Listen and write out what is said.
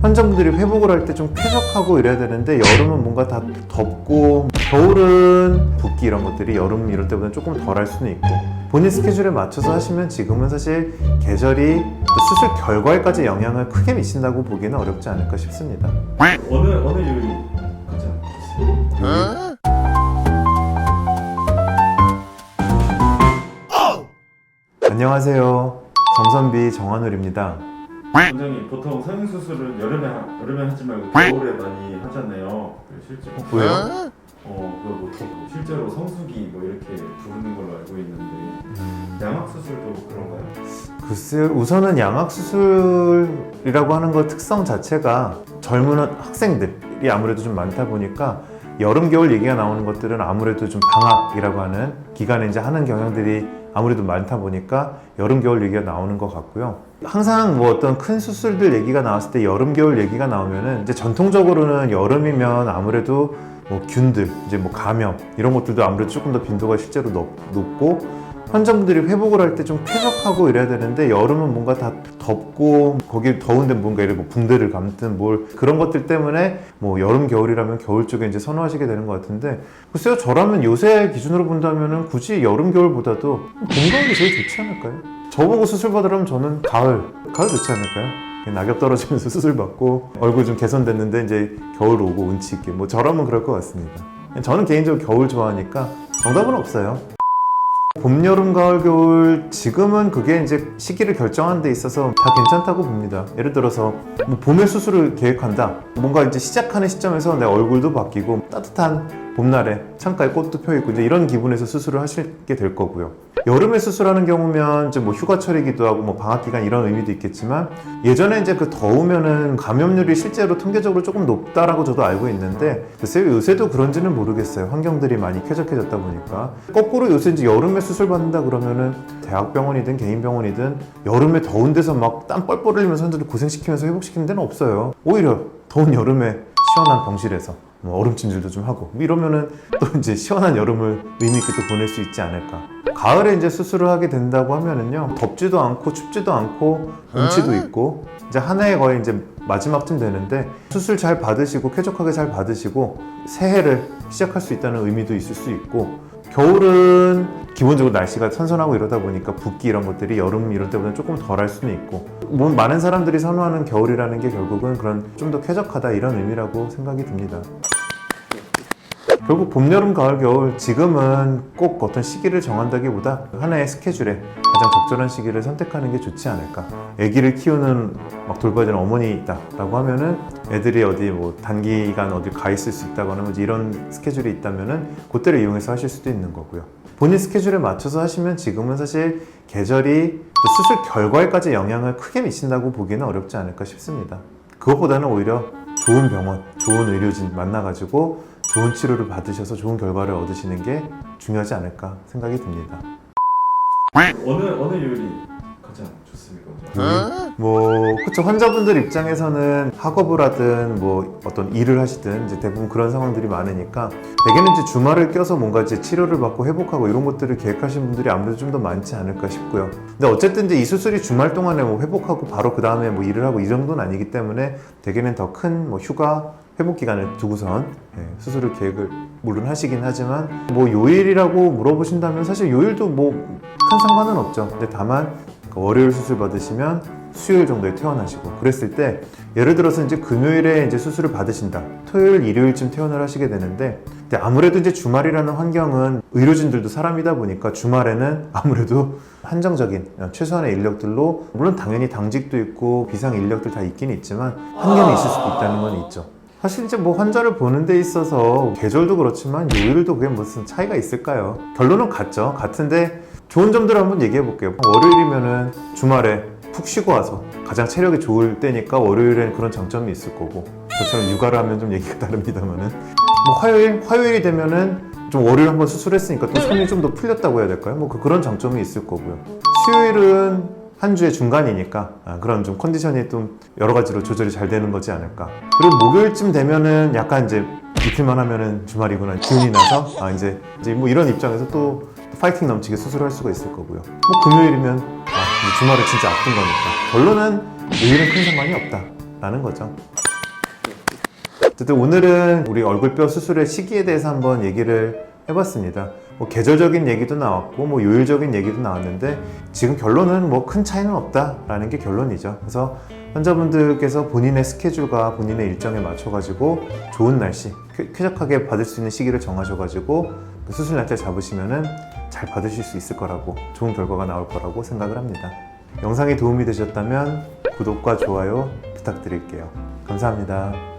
환자분들이 회복을 할 때 좀 쾌적하고 이래야 되는데 여름은 뭔가 다 덥고 겨울은 붓기 이런 것들이 여름 이럴 때보다는 조금 덜 할 수는 있고 본인 스케줄에 맞춰서 하시면 지금은 사실 계절이 수술 결과에까지 영향을 크게 미친다고 보기는 어렵지 않을까 싶습니다. 어느 요일이 가장 좋습니까? 안녕하세요. 정선비 정한울입니다. 원장님 보통 성형수술은 여름에 하지 말고 겨울에 많이 하잖아요. 실제 왜요? 뭐 실제로 성수기 뭐 이렇게 부르는 걸로 알고 있는데 양악수술도 그런가요? 글쎄요, 우선은 양악수술이라고 하는 것 특성 자체가 젊은 학생들이 아무래도 좀 많다 보니까 여름, 겨울 얘기가 나오는 것들은 아무래도 좀 방학이라고 하는 기간에 이제 하는 경향들이 아무래도 많다 보니까 여름, 겨울 얘기가 나오는 것 같고요. 항상 뭐 어떤 큰 수술들 얘기가 나왔을 때 여름, 겨울 얘기가 나오면은 이제 전통적으로는 여름이면 아무래도 뭐 균들, 이제 뭐 감염 이런 것들도 아무래도 조금 더 빈도가 실제로 높고 환자분들이 회복을 할 때 좀 쾌적하고 이래야 되는데 여름은 뭔가 다 덥고 거기 더운데 뭔가 이렇게 뭐 붕대를 감든 뭘 그런 것들 때문에 뭐 여름 겨울이라면 겨울 쪽에 이제 선호하시게 되는 것 같은데 글쎄요, 저라면 요새 기준으로 본다면은 굳이 여름 겨울보다도 봄 겨울이 제일 좋지 않을까요? 저보고 수술 받으라면 저는 가을 좋지 않을까요? 낙엽 떨어지면서 수술 받고 얼굴 좀 개선됐는데 이제 겨울 오고 운치 있게 뭐 저라면 그럴 것 같습니다. 저는 개인적으로 겨울 좋아하니까 정답은 없어요. 봄, 여름, 가을, 겨울 지금은 그게 이제 시기를 결정하는 데 있어서 다 괜찮다고 봅니다. 예를 들어서 뭐 봄에 수술을 계획한다. 뭔가 이제 시작하는 시점에서 내 얼굴도 바뀌고 따뜻한 봄날에 창가에 꽃도 펴있고 이제 이런 기분에서 수술을 하시게 될 거고요. 여름에 수술하는 경우면 이제 뭐 휴가철이기도 하고 뭐 방학 기간 이런 의미도 있겠지만 예전에 이제 그 더우면은 감염률이 실제로 통계적으로 조금 높다라고 저도 알고 있는데 글쎄요, 요새도 그런지는 모르겠어요. 환경들이 많이 쾌적해졌다 보니까 거꾸로 요새 이제 여름에 수술 받는다 그러면은 대학병원이든 개인병원이든 여름에 더운 데서 막 땀 뻘뻘 흘리면서 사람들을 고생시키면서 회복시키는 데는 없어요. 오히려 더운 여름에 시원한 병실에서 뭐 얼음찜질도 좀 하고 이러면은 또 이제 시원한 여름을 의미 있게 또 보낼 수 있지 않을까. 가을에 이제 수술을 하게 된다고 하면은요, 덥지도 않고 춥지도 않고 운치도 있고 이제 한 해에 거의 이제 마지막쯤 되는데 수술 잘 받으시고 쾌적하게 잘 받으시고 새해를 시작할 수 있다는 의미도 있을 수 있고 겨울은 기본적으로 날씨가 선선하고 이러다 보니까 붓기 이런 것들이 여름 이럴 때보다는 조금 덜 할 수는 있고 뭐 많은 사람들이 선호하는 겨울이라는 게 결국은 그런 좀 더 쾌적하다 이런 의미라고 생각이 듭니다. 결국 봄, 여름, 가을, 겨울 지금은 꼭 어떤 시기를 정한다기보다 하나의 스케줄에 가장 적절한 시기를 선택하는 게 좋지 않을까. 아기를 키우는 막 돌봐야 되는 어머니 있다 라고 하면은 애들이 어디 뭐 단기간 어디 가 있을 수 있다거나 뭐 이런 스케줄이 있다면은 그때를 이용해서 하실 수도 있는 거고요. 본인 스케줄에 맞춰서 하시면 지금은 사실 계절이 또 수술 결과에까지 영향을 크게 미친다고 보기는 어렵지 않을까 싶습니다. 그것보다는 오히려 좋은 병원, 좋은 의료진 만나가지고 좋은 치료를 받으셔서 좋은 결과를 얻으시는 게 중요하지 않을까 생각이 듭니다. 어느 요일이 가장 좋습니까? 그쵸. 환자분들 입장에서는 학업을 하든 뭐 어떤 일을 하시든 이제 대부분 그런 상황들이 많으니까 대개는 이제 주말을 껴서 뭔가 이제 치료를 받고 회복하고 이런 것들을 계획하시는 분들이 아무래도 좀 더 많지 않을까 싶고요. 근데 어쨌든 이제 이 수술이 주말 동안에 뭐 회복하고 바로 그 다음에 뭐 일을 하고 이 정도는 아니기 때문에 대개는 더 큰 뭐 휴가 회복 기간을 두고선 수술을 계획을 물론 하시긴 하지만 뭐 요일이라고 물어보신다면 사실 요일도 뭐 큰 상관은 없죠. 근데 다만 월요일 수술 받으시면 수요일 정도에 퇴원하시고 그랬을 때 예를 들어서 이제 금요일에 이제 수술을 받으신다. 토요일, 일요일쯤 퇴원을 하시게 되는데 근데 아무래도 이제 주말이라는 환경은 의료진들도 사람이다 보니까 주말에는 아무래도 한정적인 최소한의 인력들로 물론 당연히 당직도 있고 비상 인력들 다 있긴 있지만 한계는 있을 수도 있다는 건 있죠. 사실 이제 뭐 환자를 보는 데 있어서 계절도 그렇지만 요일도 그게 무슨 차이가 있을까요? 결론은 같죠. 같은데 좋은 점들을 한번 얘기해 볼게요. 월요일이면은 주말에 푹 쉬고 와서 가장 체력이 좋을 때니까 월요일엔 그런 장점이 있을 거고 저처럼 육아를 하면 좀 얘기가 다릅니다만은 뭐 화요일이 되면은 좀 월요일 한번 수술했으니까 또 손이 좀 더 풀렸다고 해야 될까요? 뭐 그런 장점이 있을 거고요. 수요일은 한 주의 중간이니까 그런 좀 컨디션이 좀 여러 가지로 조절이 잘 되는 거지 않을까. 그리고 목요일쯤 되면은 약간 이제 이틀만 하면은 주말이구나 기운이 나서 이제 뭐 이런 입장에서 또 파이팅 넘치게 수술을 할 수가 있을 거고요. 뭐 금요일이면 이제 주말을 진짜 앞둔 거니까 결론은 요일은 큰 상관이 없다. 라는 거죠. 어쨌든 오늘은 우리 얼굴뼈 수술의 시기에 대해서 한번 얘기를 해봤습니다. 뭐 계절적인 얘기도 나왔고 뭐 요일적인 얘기도 나왔는데 지금 결론은 뭐 큰 차이는 없다라는 게 결론이죠. 그래서 환자분들께서 본인의 스케줄과 본인의 일정에 맞춰가지고 좋은 날씨, 쾌적하게 받을 수 있는 시기를 정하셔가지고 그 수술 날짜 잡으시면은 잘 받으실 수 있을 거라고, 좋은 결과가 나올 거라고 생각을 합니다. 영상이 도움이 되셨다면 구독과 좋아요 부탁드릴게요. 감사합니다.